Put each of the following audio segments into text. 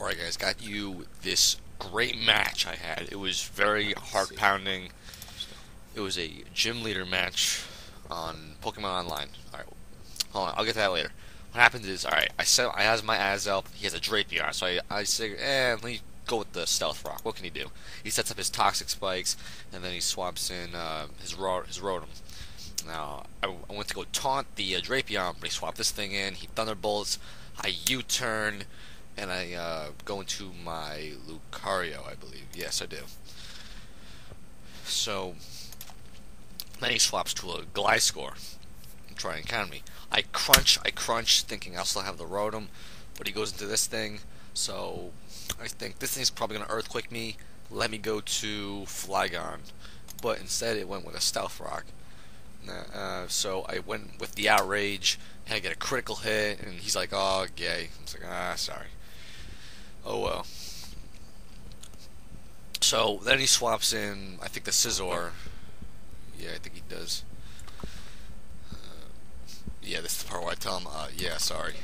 Alright guys, got you this great match I had. It was very heart pounding. It was a gym leader match on Pokemon Online. Alright, hold on, I'll get to that later. What happens is, alright, I has my Azelf, he has a Drapion, so I say, let me go with the Stealth Rock. What can he do? He sets up his Toxic Spikes, and then he swaps in his Rotom. Now, I went to go taunt the Drapion, but he swapped this thing in, he Thunderbolts, I U-turn, and I go into my Lucario, I believe. Yes, I do. So, then he swaps to a Gliscor and try and counter me. I crunch, thinking I'll still have the Rotom, but he goes into this thing, so I think this thing's probably going to Earthquake me, let me go to Flygon, but instead it went with a Stealth Rock. So I went with the Outrage, and I get a critical hit, and he's like, oh, gay. I was like, sorry. Oh well. So then he swaps in, I think, the Scizor. Yeah, I think he does. Yeah, this is the part where I tell him, yeah, sorry.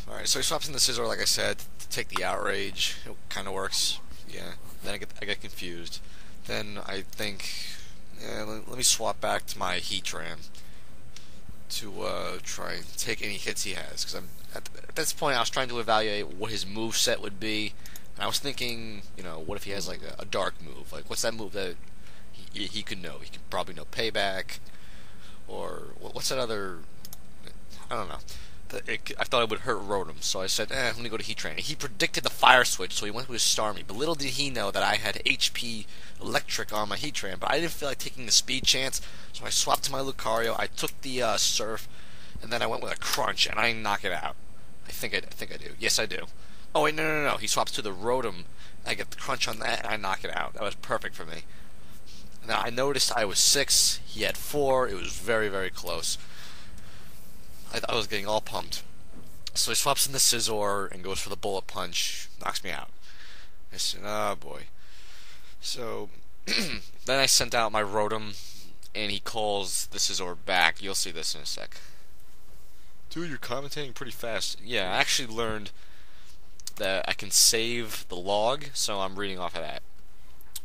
Alright, so he swaps in the Scizor, like I said, to take the Outrage. It kind of works. Yeah. Then I get confused. Then I think, let me swap back to my Heatran to try and take any hits he has, because at this point I was trying to evaluate what his move set would be, and I was thinking, what if he has like a dark move? Like, what's that move that he could know? He could probably know Payback, or what's that other? I don't know. I thought it would hurt Rotom, so I said, let me go to Heatran. He predicted the Fire Switch, so he went with his Starmie. But little did he know that I had HP Electric on my Heatran, but I didn't feel like taking the speed chance, so I swapped to my Lucario. I took the Surf, and then I went with a Crunch, and I knock it out. I think I do. Yes, I do. Oh wait, no. He swaps to the Rotom. I get the Crunch on that, and I knock it out. That was perfect for me. Now I noticed I was 6. He had 4. It was very, very close. I was getting all pumped. So he swaps in the Scizor and goes for the Bullet Punch, knocks me out. I said, oh boy. So, then I sent out my Rotom, and he calls the Scizor back. You'll see this in a sec. Dude, you're commentating pretty fast. Yeah, I actually learned that I can save the log, so I'm reading off of that.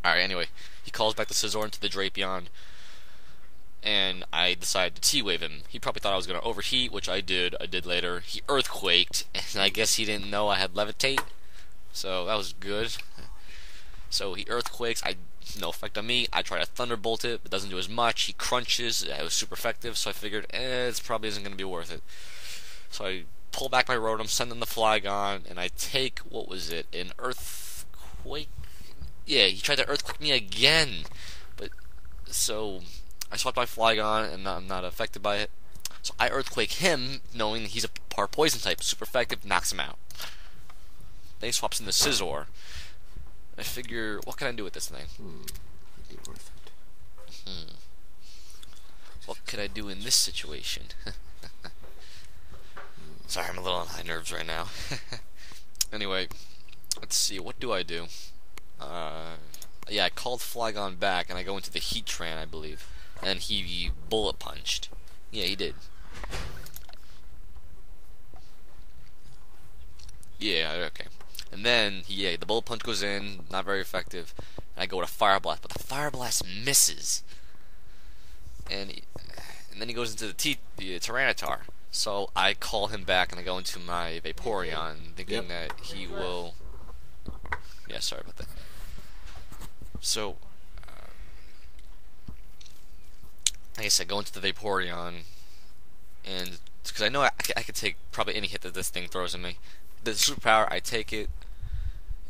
Alright, anyway, he calls back the Scizor into the Drapion, and I decided to T-Wave him. He probably thought I was going to overheat, which I did later. He Earthquaked, and I guess he didn't know I had Levitate, so that was good. So he Earthquakes, no effect on me. I try to Thunderbolt it, but doesn't do as much. He crunches, it was super effective, so I figured, it probably isn't going to be worth it. So I pull back my Rotom, send in the Flygon, and I take, what was it, an Earthquake? Yeah, he tried to Earthquake me again, but, so I swapped my Flygon, and I'm not affected by it. So I Earthquake him, knowing he's a part Poison type. Super effective, knocks him out. Then he swaps in the Scizor. I figure, what can I do with this thing? Could be worth it. What could I do in this situation? Sorry, I'm a little on high nerves right now. Anyway, let's see, what do I do? Yeah, I called Flygon back, and I go into the Heatran, I believe. And he Bullet Punched. Yeah, he did. Yeah, okay. And then, the Bullet Punch goes in, not very effective. And I go to Fire Blast, but the Fire Blast misses. And then he goes into the Tyranitar. So I call him back, and I go into my Vaporeon, thinking that he will... Yeah, sorry about that. So, like I said, go into the Vaporeon, and because I know I could take probably any hit that this thing throws at me. The superpower, I take it,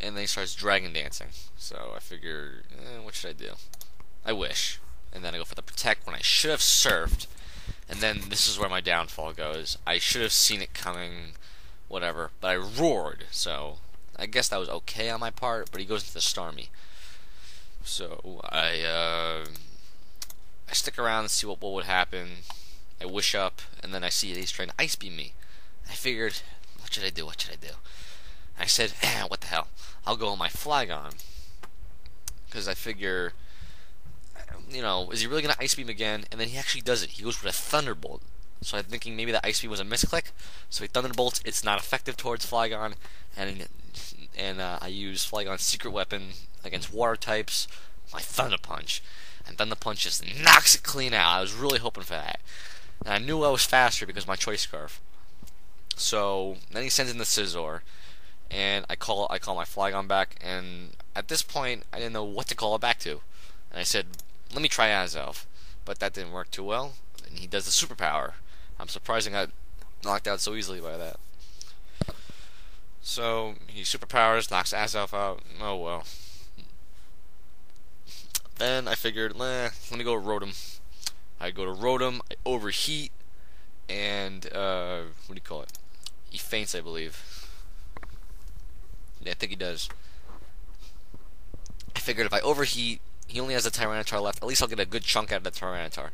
and then he starts Dragon Dancing. So I figure, what should I do? I wish. And then I go for the Protect when I should have Surfed, and then this is where my downfall goes. I should have seen it coming, whatever, but I roared, so I guess that was okay on my part, but he goes into the Starmie. So I stick around and see what would happen. I wish up, and then I see that he's trying to Ice Beam me. I figured, what should I do? I said, what the hell? I'll go on my Flygon. Because I figure, is he really going to Ice Beam again? And then he actually does it. He goes with a Thunderbolt. So I'm thinking maybe the Ice Beam was a misclick. So he Thunderbolts. It's not effective towards Flygon, and I use Flygon's secret weapon against water types, my Thunder Punch, and Thunder Punch just knocks it clean out. I was really hoping for that, and I knew I was faster because of my Choice Scarf. So then he sends in the Scizor, and I call my Flygon back, and at this point I didn't know what to call it back to, and I said, let me try Azelf, but that didn't work too well, and he does the superpower. I'm surprised I got knocked out so easily by that. So he superpowers, knocks Azelf out. Oh well. Then I figured, let me go to Rotom. I go to Rotom, I overheat, and what do you call it? He faints, I believe. Yeah, I think he does. I figured if I overheat, he only has a Tyranitar left. At least I'll get a good chunk out of the Tyranitar.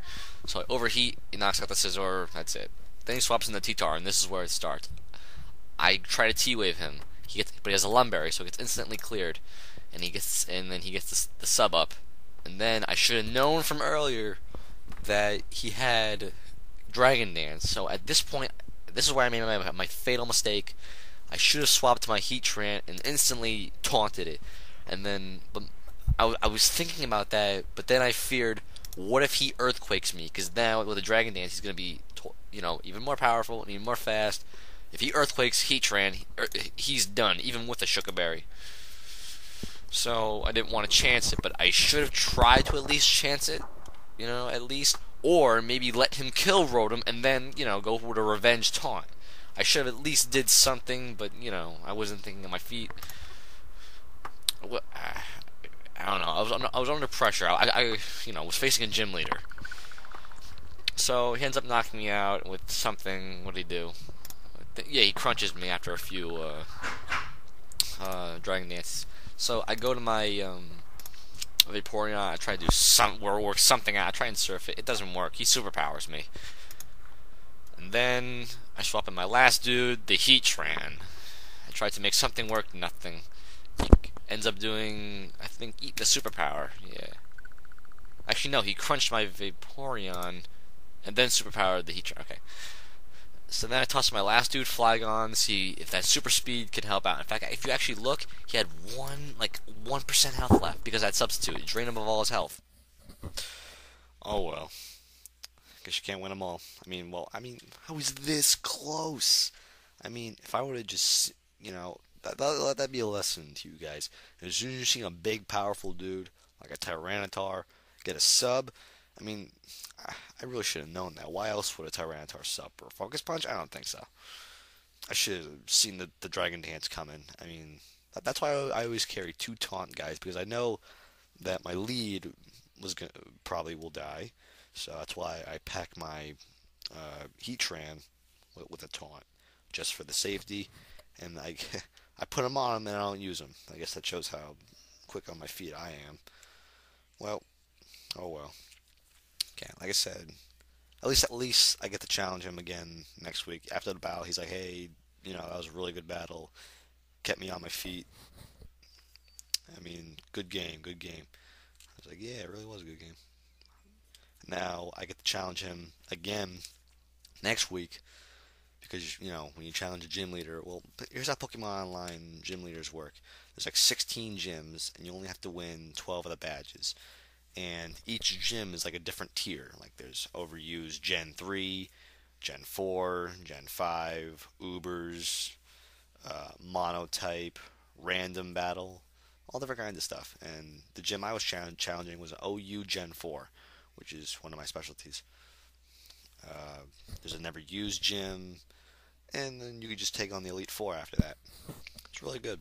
So I overheat, he knocks out the Scizor, that's it. Then he swaps in the T-Tar, and this is where it starts. I try to T-Wave him. But he has a Lumberry, so it gets instantly cleared, and then he gets the sub up. And then I should have known from earlier that he had Dragon Dance. So at this point, this is where I made my fatal mistake. I should have swapped to my Heatran and instantly taunted it. And then, but I was thinking about that, but then I feared, what if he Earthquakes me? Because now with the Dragon Dance, he's gonna be, even more powerful and even more fast. If he Earthquakes Heatran, he's done, even with the Sugar Berry. So I didn't want to chance it, but I should have tried to at least chance it, at least, or maybe let him kill Rotom and then, go with a revenge taunt. I should have at least did something, but I wasn't thinking on my feet. I don't know. I was under pressure. I was facing a gym leader. So he ends up knocking me out with something. What did he do? Yeah, he crunches me after a few Dragon Dances. So I go to my Vaporeon. I try to do work something out. I try and surf it. It doesn't work. He superpowers me. And then I swap in my last dude, the Heatran. I tried to make something work. Nothing. He ends up doing, I think, the superpower. Yeah. Actually, no. He crunched my Vaporeon and then superpowered the Heatran. Okay. So then I tossed my last dude, Flygon, see if that super speed could help out. In fact, if you actually look, he had 1% health left because I had substitute. It drained him of all his health. Oh well. Guess you can't win them all. How is this close? If I would have just, let that be a lesson to you guys. As soon as you're seeing a big, powerful dude, like a Tyranitar, get a sub, I really should have known that. Why else would a Tyranitar sub? Or a Focus Punch? I don't think so. I should have seen the Dragon Dance coming. That's why I always carry two taunt guys, because I know that my lead probably will die. So that's why I pack my Heatran with a taunt, just for the safety. And I put them on him and I don't use them. I guess that shows how quick on my feet I am. Well, oh well. Okay, like I said, at least I get to challenge him again next week. After the battle, he's like, hey, that was a really good battle. Kept me on my feet. Good game, good game. I was like, yeah, it really was a good game. Now I get to challenge him again next week because, when you challenge a gym leader, well, here's how Pokemon Online gym leaders work. There's like 16 gyms, and you only have to win 12 of the badges. And each gym is like a different tier. Like there's overused Gen 3, Gen 4, Gen 5, Ubers, Monotype, Random Battle, all different kinds of stuff. And the gym I was challenging was OU Gen 4, which is one of my specialties. There's a never used gym, and then you could just take on the Elite Four after that. It's really good.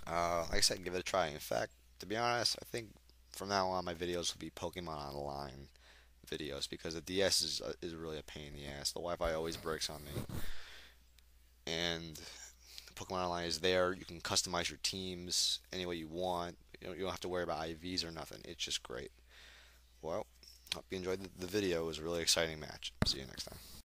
Like I said, give it a try. In fact, to be honest, I think from now on my videos will be Pokemon Online videos, because the DS is really a pain in the ass. The Wi-Fi always breaks on me, and Pokemon Online is there. You can customize your teams any way you want. You don't have to worry about IVs or nothing. It's just great. Well, hope you enjoyed the video. It was a really exciting match. See you next time.